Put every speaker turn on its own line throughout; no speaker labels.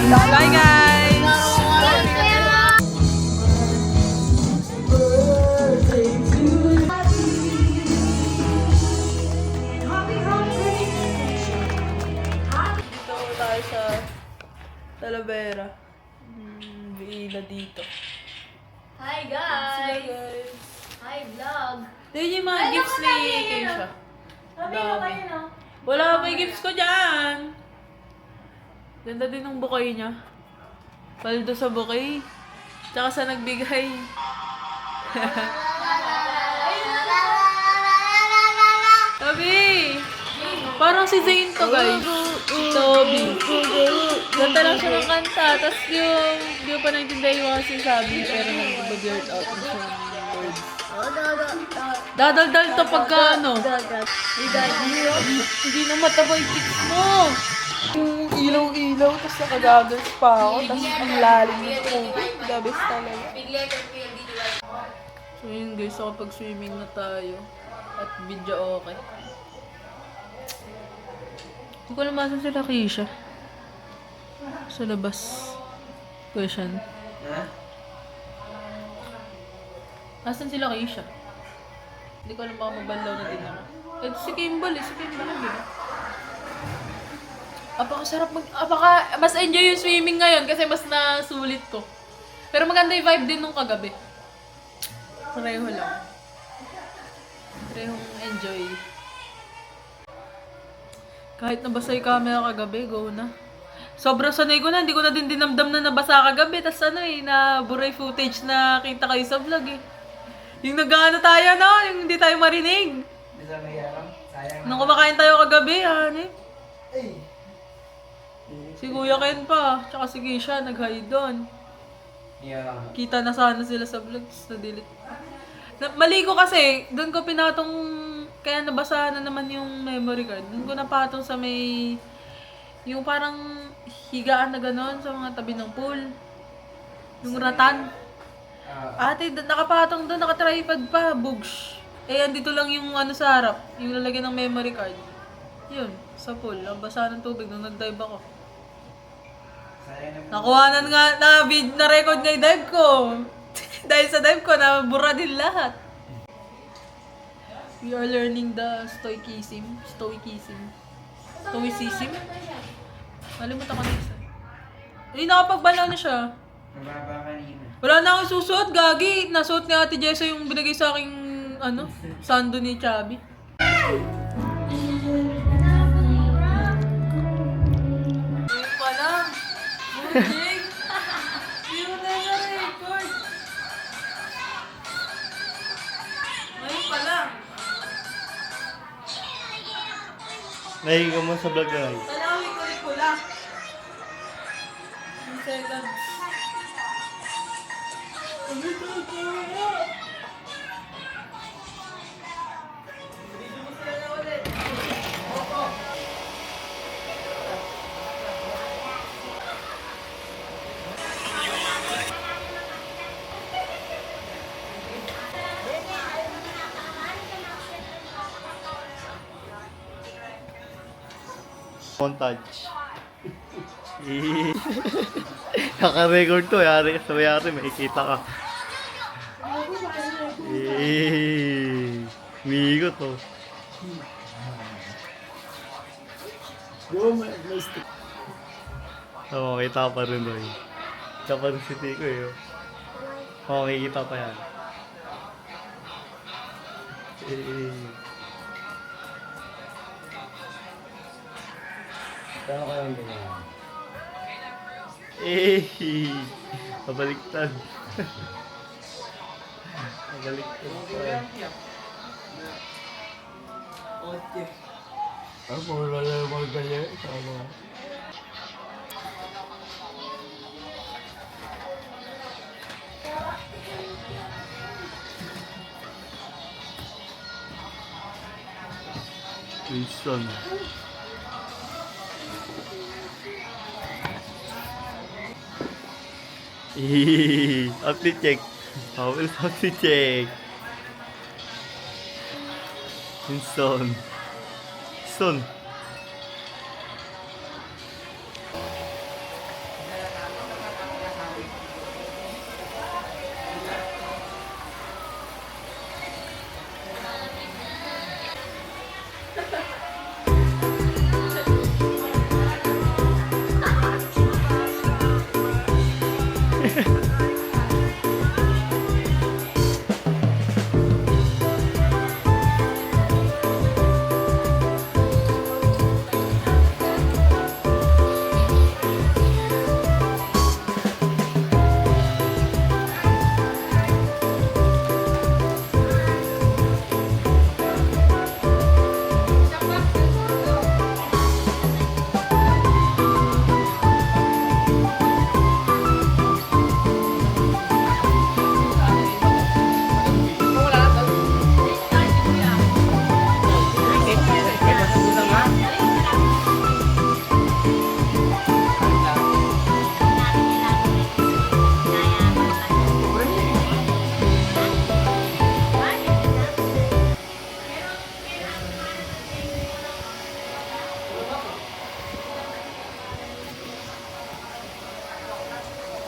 Bye guys! Dito tayo sa Talavera. Villa dito.
Hi
Sila
guys!
guys.
Hi vlog!
Tignan yung mga gifts ni Keisha.
Sabi ko kayo no?
Wala pa yung gifts ko dyan. Ganda din ng bouquet niya. Paldo sa bouquet. Tsaka sa nagbigay. Toby! Parang si Zane to guys. Si Toby. Ganda lang siya ng kanta. Tapos di ko pa naintindihan yung mga sinasabi. Pero nag-blurt out na siya ng words. Dadaldal to pagka ano. Hindi na mataba yung cheeks mo. Yung ilaw-ilaw, tapos nakagagas pa ako. Tapos ang lalim ng tubig. The best talaga. So yun guys, so kapag swimming na tayo. At video okay. Hindi ko alam asan sila Keisha. Sa labas. Question. Asan sila Keisha? Hindi ko alam baka mabanlaw na din ako. Eh, si Kimball eh. Si Kimball lang din. Apakasarap mas enjoy yung swimming ngayon kasi mas nasulit ko. Pero maganda yung vibe din nung kagabi. Pareho lang. Parehong enjoy. Kahit nabasa yung camera kagabi, go na. Sobrang sanay ko na, hindi ko na din dinamdam na nabasa kagabi. Tapos naburay footage na kita kayo sa vlog eh. Yung nag-ano tayo, no? Yung hindi tayo marinig.
Hindi sa mayroon. Sayang.
Nung kumakain tayo kagabi, si Kuya Ken pa, tsaka si Keisha, nag-hide doon.
Yeah.
Kita na sana sila sa vlogs, na-delete. Mali ko kasi, doon ko pinatong, kaya nabasa na naman yung memory card. Doon ko napatong sa may, yung parang higaan na gano'n sa mga tabi ng pool. Yung ratan. Ate, nakapatong doon, nakatripod pa, bugs. Eh, andito lang yung ano sa harap, yung lalagyan ng memory card. Yun, sa pool, ang basa ng tubig nung nag-dive ako. Nakuhanan nga, na-record nga yung dive ko. Dahil sa dive ko, nabura din lahat. We are learning the stoicism. Stoicism? Malimutan ko na isa. Eh, nakapagbanlaw na siya.
Mababa kanina.
Wala na akong susuot, gagi. Nasuot ni Ate Jessa yung binigay sa aking, sando ni Chubby. Ngayon pa lang. Munjing. Hindi mo na record. Ngayon pa lang.
Nahiga mo sa vlog na guys.
Talawin ko lang. 2 seconds.
Montage. Naka-record to. Yari ka sa mayari. Makikita ka. Migo to. Makikita pa rin doon. Kita pa rin si Tico eh. Makikita pa yan.
Kaya ko yung ganyan.
Pabaliktad. Pabaliktad pa.
Wala na yung mga ganyan.
Wilson. Update check. Update check. Yung stone. Stone.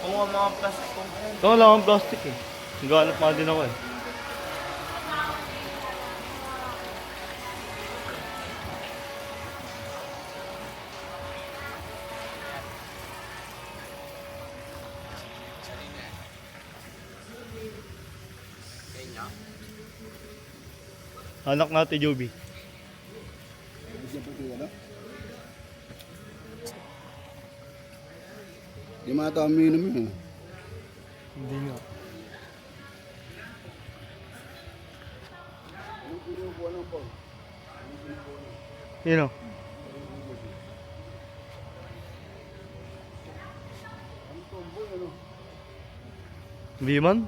Kung ang mga plastic kung
Ito wala akong plastic eh. Naghanap nga din ako eh. Anak natin, Joby.
Di mata minum yun.
Hindi nga. Yun o. Biman?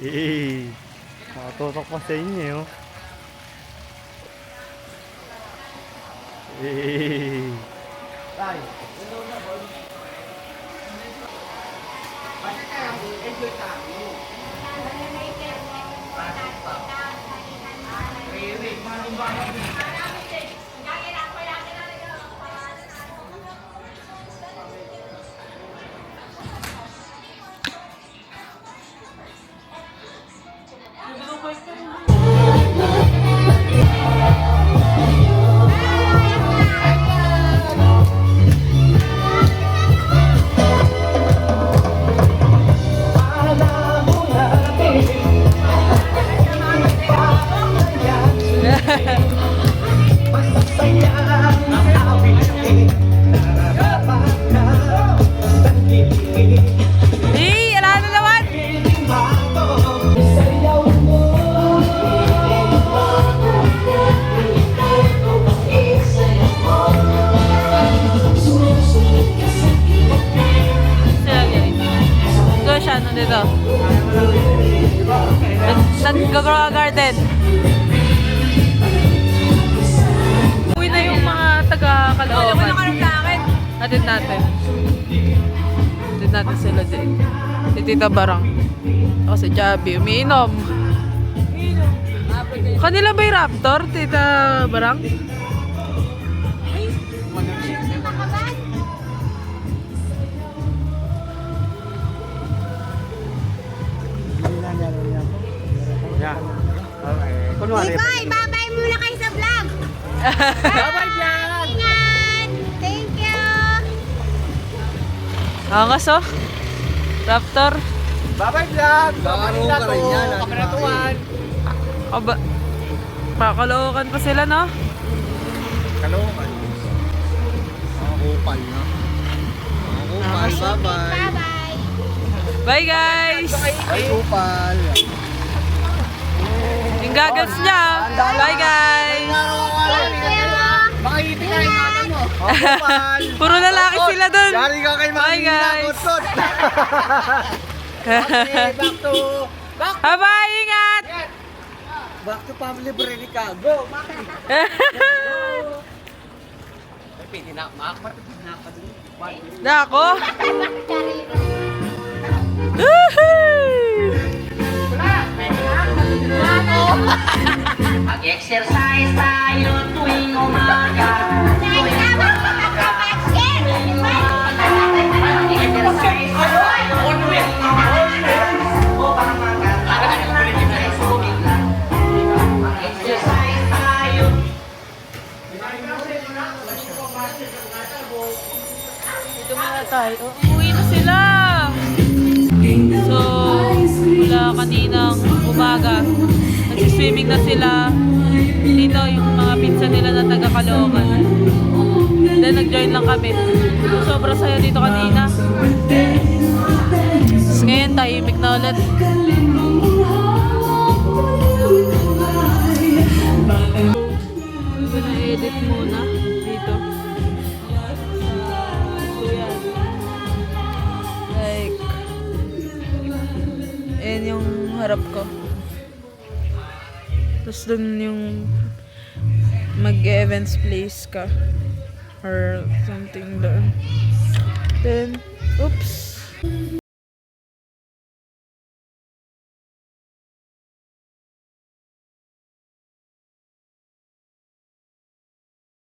Eh, nakatutok pa sa inyo eh, oh. Eh.
Eh, ala na naman! Sila guys. Go siya, ano dito? Nag-grow garden. Uwi na yung mga taga-Caloocan. Hatid natin. Hatid natin sila din. Si Tita Barang. Ako si Javi. Umiinom. Kanila ba yung Raptor, Tita Barang?
Ikoy, babay muna kayo sa vlog. Babay vlog. Ingat. Thank you.
Angas oh. Raptor.
Babay vlog! Babay na to! Kameratuan!
Aba. Pakalookan pa sila, no?
Kalookan. Mga kupal, no? Mga kupal, bye-bye!
Bye-bye.
Bye, guys!
Ay, kupal!
Yung goggles niya. Bye, guys!
Thank you.
Makikita ka yung mata mo! Kapupan.
Puro lalaki sila dun.
Yari ka kay
Bye,
Mami
guys.
Nakot. Okay,
Bye-bye, ingat!
back to family Brenica. Go, Maki. Pwede na, makakapatid na ka dun.
Nako!
Mag-exercise tayo tuwing umaga. Mag-exercise tayo tuwing umaga. Upang magkakaroon ng sumigla. Mag-exercise tayo.
Dito muna tayo. Umuwi na sila! So, mula kaninang umaga, nagsiswimming na sila. Dito yung mga pinsan nila na taga Caloocan. Then nag-join lang kami. Sobrang saya dito kanina. Tapos ngayon, tahimik na ulit. Na-edit muna dito. So, yan. Like, ayan yung harap ko. Tapos dun yung mag-events place ka. Or something doon. Then, oops.